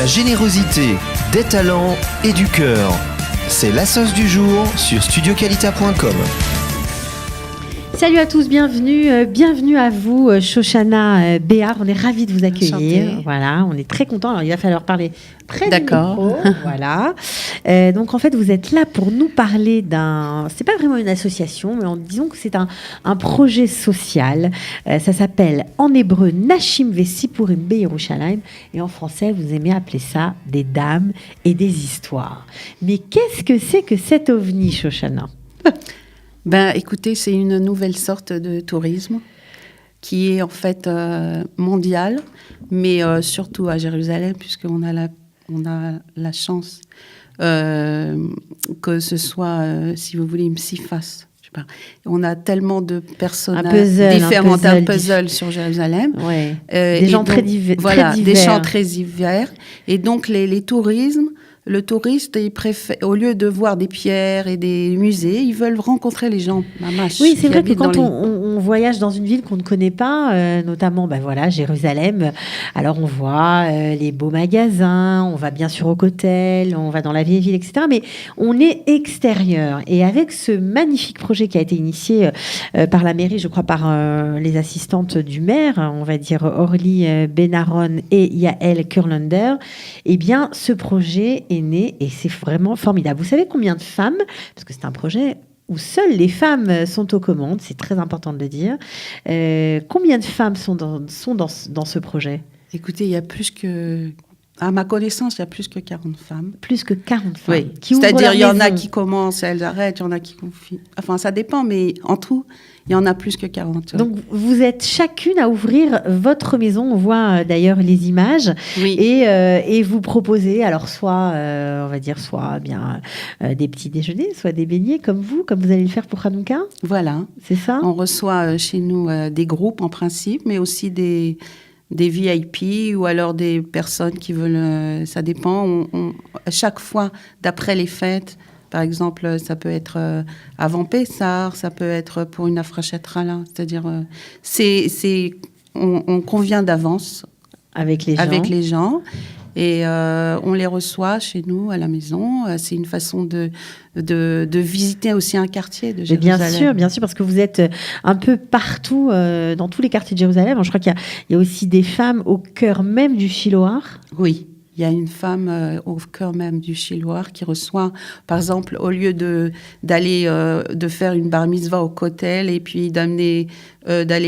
la générosité, des talents et du cœur. C'est la sauce du jour sur studioqualita.com. Salut à tous, bienvenue à vous, Shoshana Béard. On est ravis de vous accueillir. Enchantée. Voilà, on est très contents. Alors, il va falloir parler près D'accord. du micro. Voilà. Donc, en fait, vous êtes là pour nous parler c'est pas vraiment une association, mais disons que c'est un projet social. Ça s'appelle en hébreu Nashim Vesipurim Beyerushalayim. Et en français, vous aimez appeler ça des dames et des histoires. Mais qu'est-ce que c'est que cet ovni, Shoshana? Écoutez, c'est une nouvelle sorte de tourisme qui est en fait mondial, mais surtout à Jérusalem, puisqu'on a la chance que ce soit, si vous voulez, une psyphas. On a tellement de personnages différents, un puzzle sur Jérusalem. Ouais. Des gens très divers. Voilà, des gens très divers. Et donc, le touriste, il préfère, au lieu de voir des pierres et des musées, ils veulent rencontrer les gens. Oui, c'est vrai que quand on voyage dans une ville qu'on ne connaît pas, notamment Jérusalem, alors on voit les beaux magasins, on va bien sûr au Kotel, on va dans la vieille ville, etc. Mais on est extérieur. Et avec ce magnifique projet qui a été initié par la mairie, je crois par les assistantes du maire, on va dire Orly Benaron et Yael Kurlander, eh bien, ce projet est né et c'est vraiment formidable. Vous savez combien de femmes, parce que c'est un projet où seules les femmes sont aux commandes, c'est très important de le dire, combien de femmes sont dans ce projet? Écoutez, il y a plus que... À ma connaissance, il y a plus que 40 femmes. Plus que 40 femmes. Oui. C'est-à-dire, il y en a qui commencent, elles arrêtent, il y en a qui confient. Enfin, ça dépend, mais en tout, il y en a plus que 40. Donc, vous êtes chacune à ouvrir votre maison. On voit d'ailleurs les images. Oui. Et vous proposez, alors, soit bien des petits déjeuners, soit des beignets, comme vous allez le faire pour Hanouka. Voilà. C'est ça? On reçoit chez nous des groupes, en principe, mais aussi des VIP ou alors des personnes qui veulent... ça dépend. À chaque fois, d'après les fêtes, par exemple, ça peut être avant Pessah, ça peut être pour une afrachettrala. C'est-à-dire, on convient d'avance avec les gens. Et on les reçoit chez nous, à la maison. C'est une façon de visiter aussi un quartier de Jérusalem. Bien sûr, parce que vous êtes un peu partout, dans tous les quartiers de Jérusalem. Je crois qu'il y a aussi des femmes au cœur même du Shiloar. Oui, il y a une femme au cœur même du Shiloar qui reçoit, par exemple, au lieu d'aller de faire une bar mitzvah au Kotel et puis d'aller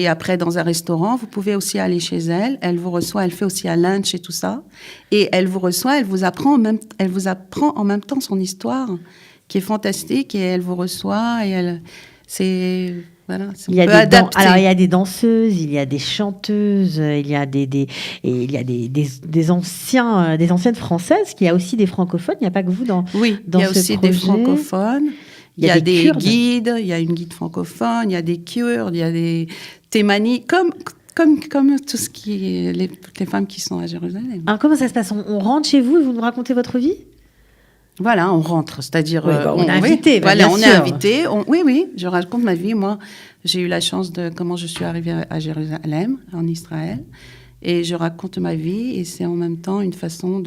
après dans un restaurant, vous pouvez aussi aller chez elle. Elle vous reçoit, elle fait aussi un lunch et tout ça. Et elle vous reçoit, elle vous apprend en même temps son histoire, qui est fantastique. Et elle vous reçoit et voilà, il y a des danseuses, il y a des chanteuses, il y a des anciennes françaises, il y a aussi des francophones. Il n'y a pas que vous dans il y a aussi des francophones. Il y a des guides, il y a une guide francophone, il y a des kurdes, il y a des thémanies, comme tout ce qui est les femmes qui sont à Jérusalem. Alors comment ça se passe? On rentre chez vous et vous nous racontez votre vie? Voilà, on rentre, c'est-à-dire... on est invité. Voilà, on est invité. Oui, je raconte ma vie. Moi, j'ai eu la chance de comment je suis arrivée à Jérusalem, en Israël. Et je raconte ma vie et c'est en même temps une façon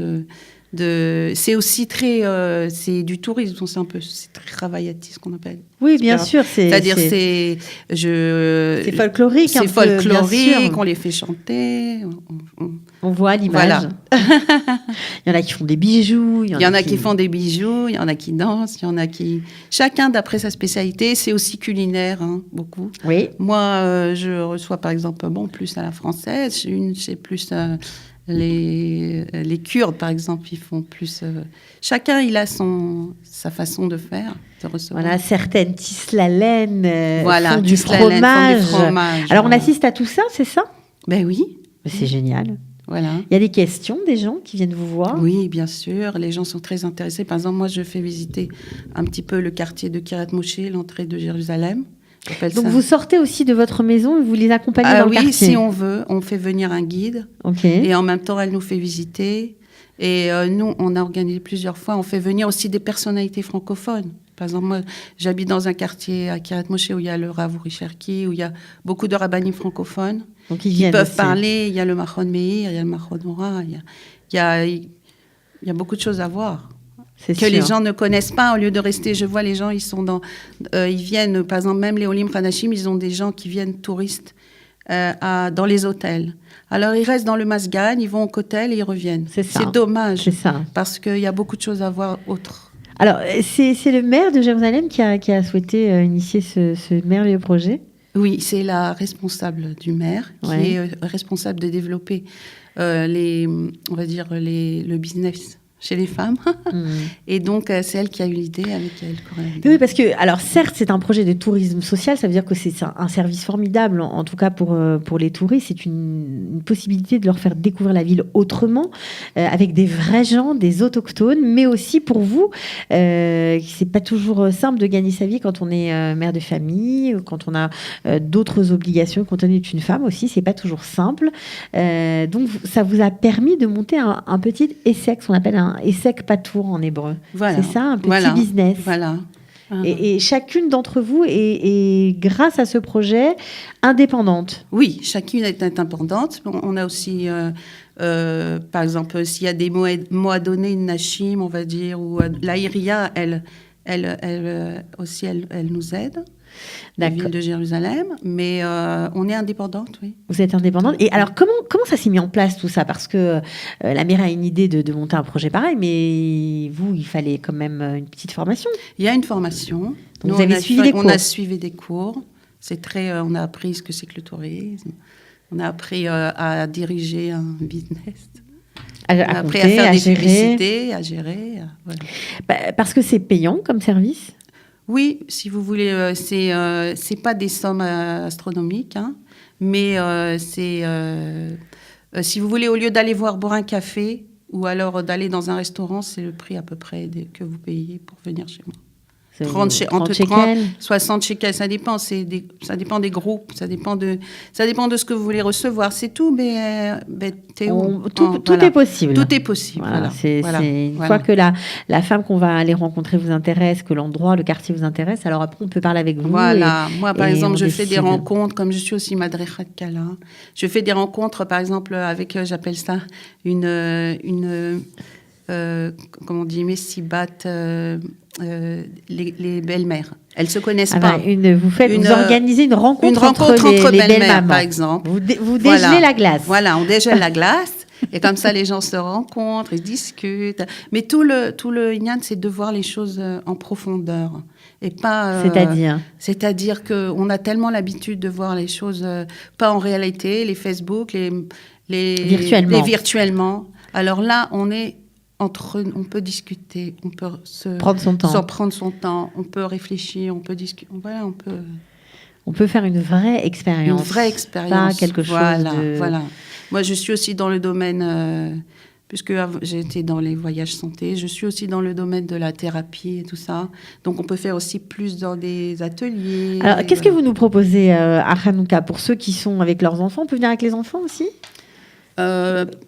c'est aussi très... c'est du tourisme, c'est très ravaillatis, ce qu'on appelle. Oui, bien sûr. C'est-à-dire, c'est folklorique. C'est folklorique, on les fait chanter. On voit l'image. Voilà. Il y en a qui font des bijoux. Il y en a qui font des bijoux, il y en a qui dansent, il y en a qui... Chacun d'après sa spécialité. C'est aussi culinaire, beaucoup. Oui. Moi, je reçois, par exemple, plus à la française. C'est plus... les Kurdes, par exemple, ils font plus... chacun, il a sa façon de faire, de recevoir. Voilà, certaines tissent la laine, font du fromage. Alors, on assiste à tout ça, c'est ça? Ben oui. C'est génial. Voilà. Il y a des questions des gens qui viennent vous voir? Oui, bien sûr. Les gens sont très intéressés. Par exemple, moi, je fais visiter un petit peu le quartier de Kiryat Moshe, l'entrée de Jérusalem. Donc, vous sortez aussi de votre maison et vous les accompagnez dans le quartier? Oui, si on veut. On fait venir un guide. Okay. Et en même temps, elle nous fait visiter. Et nous, on a organisé plusieurs fois. On fait venir aussi des personnalités francophones. Par exemple, moi, j'habite dans un quartier à Kiryat Moshe où il y a le Rav Uri Cherki, où il y a beaucoup de rabbinim francophones. Donc, qui peuvent parler. Il y a le Mahon Meir, il y a le Mahon Mora, il y a Il y a beaucoup de choses à voir. C'est Que sûr. les gens ne connaissent pas, au lieu de rester, je vois les gens, ils viennent, par exemple, même les Olim Khanachim, ils ont des gens qui viennent touristes dans les hôtels. Alors, ils restent dans le Masgan, ils vont au Kotel et ils reviennent. C'est ça. C'est dommage, C'est ça. parce qu'il y a beaucoup de choses à voir autres. Alors, c'est le maire de Jérusalem qui a souhaité initier ce merveilleux projet. Oui, c'est la responsable du maire qui est responsable de développer on va dire, le business chez les femmes. Et donc, c'est elle qui a eu l'idée avec Yael Cohen. Oui, parce que, alors certes, c'est un projet de tourisme social, ça veut dire que c'est un service formidable, en tout cas pour les touristes. C'est une possibilité de leur faire découvrir la ville autrement, avec des vrais gens, des autochtones, mais aussi pour vous, c'est pas toujours simple de gagner sa vie quand on est mère de famille, quand on a d'autres obligations, quand on est une femme aussi, c'est pas toujours simple. Donc, ça vous a permis de monter un petit ESSEC, ce qu'on appelle un ESSEC Patour en hébreu. Voilà. C'est ça, un petit business. Voilà. Et chacune d'entre vous est, grâce à ce projet, indépendante. Oui, chacune est indépendante. On a aussi, par exemple, s'il y a des mots à donner, une Nachim, on va dire, ou la Iria, elle aussi, elle nous aide. La ville de Jérusalem, mais on est indépendante, oui. Vous êtes indépendante. Et alors, comment ça s'est mis en place tout ça? Parce que la mairie a une idée de monter un projet pareil, mais vous, il fallait quand même une petite formation. Il y a une formation. Donc vous avez suivi des cours. On a suivi des cours. On a appris ce que c'est que le tourisme. On a appris à diriger un business. On a appris à faire des publicités, à gérer. Voilà. Parce que c'est payant comme service. Oui, si vous voulez, c'est pas des sommes astronomiques, hein, mais si vous voulez, au lieu d'aller boire un café ou alors d'aller dans un restaurant, c'est le prix à peu près que vous payez pour venir chez moi. 30 shekels, 60 shekels, ça dépend. Ça dépend des groupes, ça dépend de ce que vous voulez recevoir. C'est tout, mais Théo, tout est possible. Tout est possible. Voilà, une fois que la femme qu'on va aller rencontrer vous intéresse, que l'endroit, le quartier vous intéresse, alors après on peut parler avec vous. Voilà. Moi, par exemple, je fais des rencontres, comme je suis aussi Madrecha de Kala. Je fais des rencontres, par exemple, avec, j'appelle ça comment on dit, Messibat, les belles-mères. Elles se connaissent pas. Vous organisez une rencontre entre les belles-mères, par exemple. Vous dégelez la glace. Voilà, on dégèle la glace. Et comme ça, les gens se rencontrent, ils discutent. Mais tout le Inyan, c'est de voir les choses en profondeur. Et pas. C'est-à-dire qu'on a tellement l'habitude de voir les choses pas en réalité, les Facebook, les virtuellement. Alors là, on peut discuter, on peut prendre son temps, on peut réfléchir, on peut discuter. Voilà, on peut faire une vraie expérience. Pas quelque chose de... Voilà. Moi, je suis aussi dans le domaine, puisque j'ai été dans les voyages santé, je suis aussi dans le domaine de la thérapie et tout ça. Donc, on peut faire aussi plus dans des ateliers. Alors, qu'est-ce que vous nous proposez à Hanouka pour ceux qui sont avec leurs enfants? On peut venir avec les enfants aussi?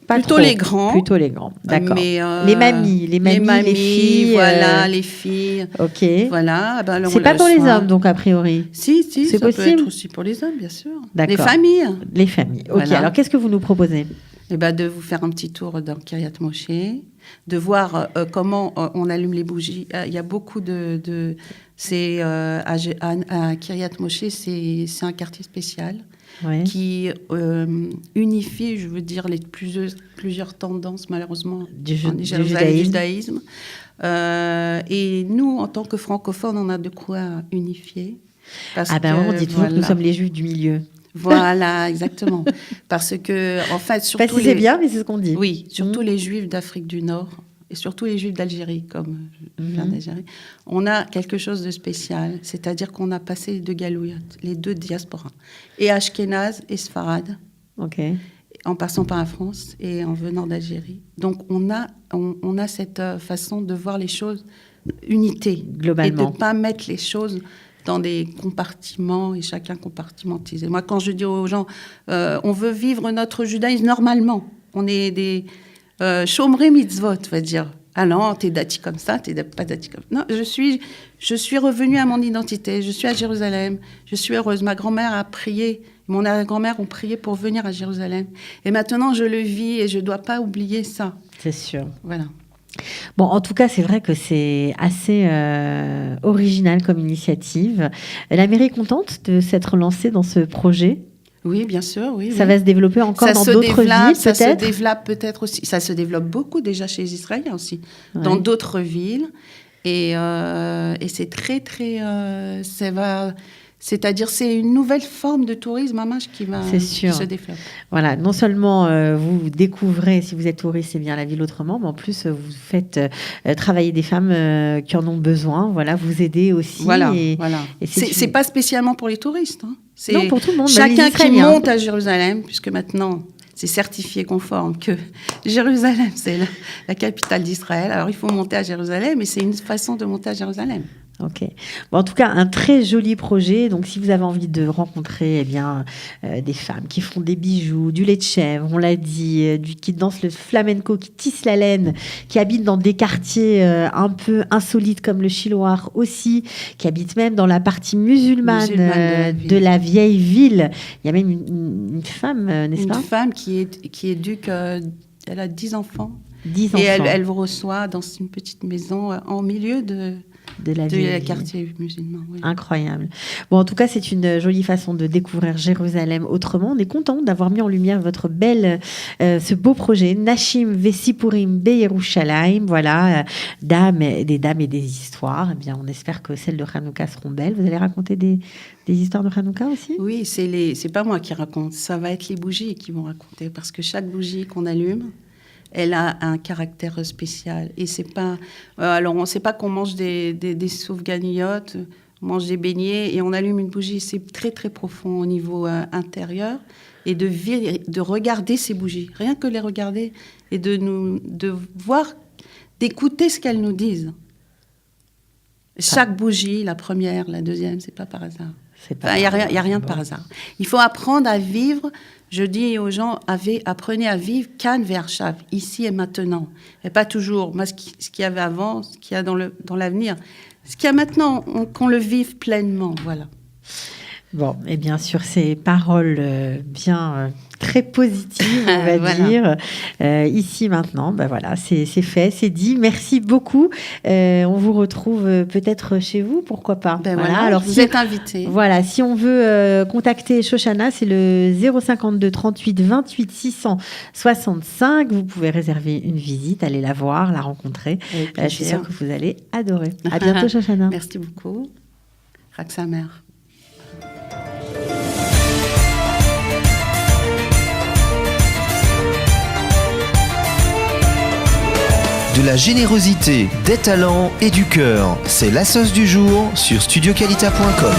Plutôt les grands, d'accord. Mais les mamies, les filles, voilà, les filles. Ok. Voilà. Ben, c'est pas pour les hommes, donc a priori. Si, c'est ça possible. peut être aussi pour les hommes, bien sûr. D'accord. Les familles. Ok. Voilà. Alors, qu'est-ce que vous nous proposez? De vous faire un petit tour dans Kiryat Moshe, de voir comment on allume les bougies. Il y a beaucoup c'est à Kiryat Moshe, c'est un quartier spécial. Ouais. Qui unifie, je veux dire, plusieurs tendances, malheureusement, du judaïsme. Et nous, en tant que francophones, on a de quoi unifier. On dit toujours que nous sommes les juifs du milieu. Voilà, exactement. Parce que, en fait, surtout... c'est bien, mais c'est ce qu'on dit. Oui, surtout les juifs d'Afrique du Nord, et surtout les juifs d'Algérie, comme je viens d'Algérie, on a quelque chose de spécial, c'est-à-dire qu'on a passé les deux galouyot, les deux diasporas, et Ashkénaz et Sfarad, en passant par la France et en venant d'Algérie. Donc on a cette façon de voir les choses unité, globalement, et de ne pas mettre les choses dans des compartiments et chacun compartimentisé. Moi, quand je dis aux gens, on veut vivre notre judaïsme normalement, on est des... Shomrei mitzvot, va dire. Ah non, t'es dati comme ça, t'es pas dati comme ça. Non, je suis revenue à mon identité. Je suis à Jérusalem. Je suis heureuse. Ma grand-mère a prié. Mon arrière-grand-mère ont prié pour venir à Jérusalem. Et maintenant, je le vis et je dois pas oublier ça. C'est sûr. Voilà. Bon, en tout cas, c'est vrai que c'est assez original comme initiative. La mairie est contente de s'être lancée dans ce projet. Oui, bien sûr, oui. Ça va se développer encore dans d'autres villes, peut-être. Ça se développe peut-être aussi. Ça se développe beaucoup déjà chez les Israéliens aussi, dans d'autres villes. Et c'est très, très... c'est-à-dire, c'est une nouvelle forme de tourisme, qui va se développer. Voilà, non seulement vous découvrez, si vous êtes touriste, bien la ville autrement, mais en plus, vous faites travailler des femmes qui en ont besoin. Voilà, vous aidez aussi. Voilà. C'est pas spécialement pour les touristes. Non, pour tout le monde. Chacun qui monte à Jérusalem, puisque maintenant, c'est certifié conforme que Jérusalem, c'est la capitale d'Israël. Alors, il faut monter à Jérusalem, et c'est une façon de monter à Jérusalem. Ok. Bon, en tout cas, un très joli projet. Donc, si vous avez envie de rencontrer des femmes qui font des bijoux, du lait de chèvre, on l'a dit, qui dansent le flamenco, qui tissent la laine, qui habitent dans des quartiers un peu insolites comme le Chiloir aussi, qui habitent même dans la partie musulmane de la vieille ville. Il y a même une femme, n'est-ce pas ? Une femme qui éduque, elle a 10 enfants. 10 enfants. Et elle vous reçoit dans une petite maison en milieu de la quartier musulman. Oui. Incroyable. Bon, en tout cas, c'est une jolie façon de découvrir Jérusalem autrement. On est content d'avoir mis en lumière votre ce beau projet, Nashim Vesipurim Beyerushalayim. Voilà, des dames et des histoires. Eh bien, on espère que celles de Hanouka seront belles. Vous allez raconter des histoires de Hanouka aussi ? Oui, c'est pas moi qui raconte. Ça va être les bougies qui vont raconter, parce que chaque bougie qu'on allume, elle a un caractère spécial. Et c'est pas... alors, on ne sait pas qu'on mange des soufganiotes, on mange des beignets et on allume une bougie. C'est très, très profond au niveau intérieur. Et de regarder ces bougies. Rien que les regarder et de voir, d'écouter ce qu'elles nous disent. Chaque bougie, la première, la deuxième, c'est pas par hasard. Il n'y a rien par hasard. Il faut apprendre à vivre. Je dis aux gens, apprenez à vivre Kan ve'arshav, ici et maintenant. Et pas toujours ce qu'il y avait avant, ce qu'il y a dans l'avenir. Ce qu'il y a maintenant, qu'on le vive pleinement. Voilà. Bon, et bien sûr, ces paroles très positives, on va dire. Ici, maintenant, voilà, c'est fait, c'est dit. Merci beaucoup. On vous retrouve peut-être chez vous, pourquoi pas. Voilà. Alors, vous êtes invités. Voilà, si on veut contacter Shoshana, c'est le 052 38 28 665. Vous pouvez réserver une visite, aller la voir, la rencontrer. Je suis sûre que vous allez adorer. À bientôt, Shoshana. Merci beaucoup. Chag Sameach. De la générosité, des talents et du cœur, c'est la sauce du jour sur studioqualita.com.